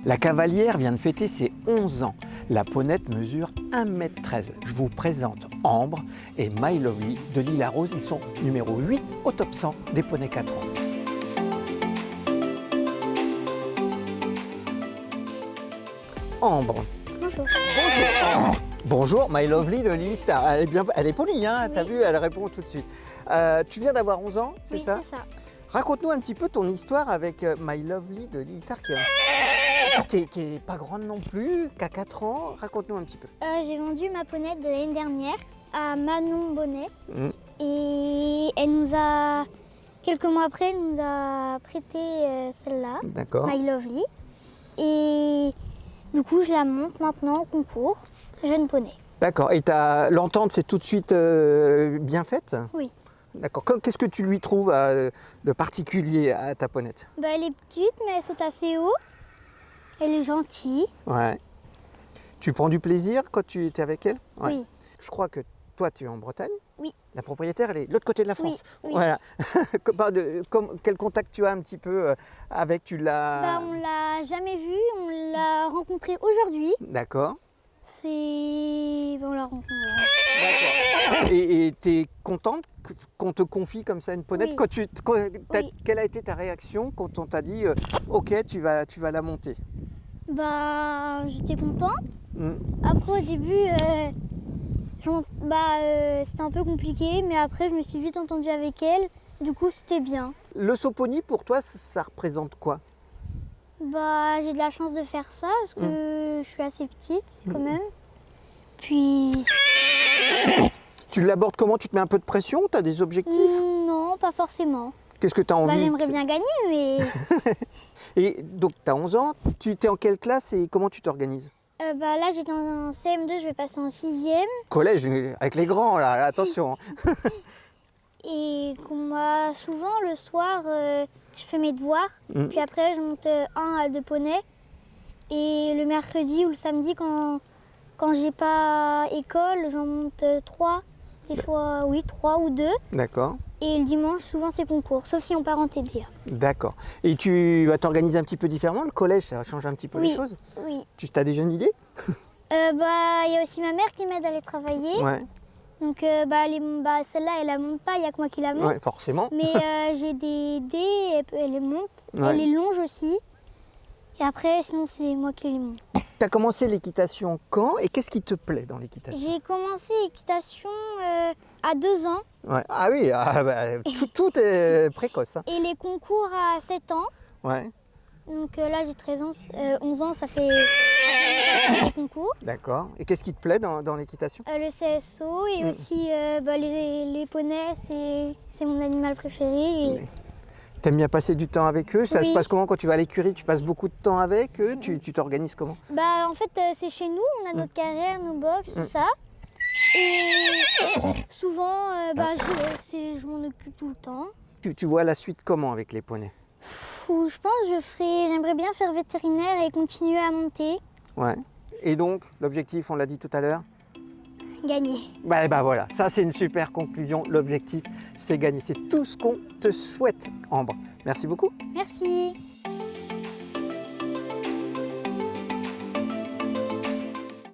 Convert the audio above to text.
La cavalière vient de fêter ses 11 ans. La ponette mesure 1,13 m. Je vous présente Ambre et My Lovely de l'Île à Rose. Ils sont numéro 8 au top 100 des poneys 4 ans. Ambre. Bonjour. Bonjour. Bonjour, My Lovely de Lily Star. Elle est polie, hein, oui. T'as vu, elle répond tout de suite. Tu viens d'avoir 11 ans, c'est ça? Oui, c'est ça. Raconte-nous un petit peu ton histoire avec My Lovely de Lily Star qui est pas grande non plus, qui a 4 ans. Raconte-nous un petit peu. J'ai vendu ma ponette de l'année dernière à Manon Bonnet. Et elle nous a, quelques mois après, elle nous a prêté celle-là, My Lovely. Et du coup, je la monte maintenant au concours Jeune Poney. D'accord. Et l'entente, c'est tout de suite bien faite? Oui. D'accord. Qu'est-ce que tu lui trouves de particulier à ta ponette? Elle est petite, mais elle saute assez haut. Elle est gentille. Ouais. Tu prends du plaisir quand tu es avec elle? Ouais. Oui. Je crois que toi, tu es en Bretagne? Oui. La propriétaire, elle est de l'autre côté de la France? Oui. Voilà. Quel contact tu as un petit peu avec? Tu l'as... On l'a jamais vue, on l'a rencontrée aujourd'hui. D'accord. On l'a rencontrée. D'accord. Et tu es contente qu'on te confie comme ça une ponette? Oui. Quelle a été ta réaction quand on t'a dit ok, tu vas la monter? J'étais contente. Après au début, c'était un peu compliqué, mais après je me suis vite entendue avec elle. Du coup, c'était bien. Le saut pony pour toi, ça représente quoi? J'ai de la chance de faire ça parce que je suis assez petite quand même. Puis... Tu l'abordes comment? Tu te mets un peu de pression? Tu as des objectifs? Non, pas forcément. Qu'est-ce que tu as envie? J'aimerais bien gagner, mais... Et donc, tu as 11 ans. Tu es en quelle classe et comment tu t'organises? Là, j'étais en CM2, je vais passer en 6e. Collège, avec les grands, là, attention. Et souvent, le soir, je fais mes devoirs. Puis après, je monte 1 à 2 poneys. Et le mercredi ou le samedi, quand j'ai pas école, j'en monte 3. Des fois, 3 ou 2. D'accord. Et le dimanche, souvent, c'est concours, sauf si on part en TDA. D'accord. Et tu vas t'organiser un petit peu différemment? Le collège, ça va changer un petit peu les choses? Oui. Tu as déjà une idée? Il y a aussi ma mère qui m'aide à aller travailler. Ouais. Donc, celle-là, elle la monte pas, il n'y a que moi qui la monte. Ouais, forcément. Mais j'ai des dés, elle les monte. Ouais. Elle les longe aussi. Et après, sinon, c'est moi qui les monte. Tu as commencé l'équitation quand et qu'est-ce qui te plaît dans l'équitation? J'ai commencé l'équitation à 2 ans. Ouais. Ah oui, tout est précoce. Hein. Et les concours à 7 ans. Ouais. Donc là, j'ai 13 ans, 11 ans, ça fait les concours. D'accord. Et qu'est-ce qui te plaît dans l'équitation? Le CSO et aussi les poneys, c'est mon animal préféré. Et... T'aimes bien passer du temps avec eux? Ça se passe comment quand tu vas à l'écurie? Tu passes beaucoup de temps avec eux? Tu t'organises comment? En fait, c'est chez nous, on a notre carrière, nos box, tout ça. Et souvent, je m'en occupe tout le temps. Tu vois la suite comment avec les poneys? Je pense que j'aimerais bien faire vétérinaire et continuer à monter. Ouais. Et donc, l'objectif, on l'a dit tout à l'heure? Gagner. Voilà, ça c'est une super conclusion. L'objectif, c'est gagner. C'est tout ce qu'on te souhaite, Ambre. Merci beaucoup. Merci.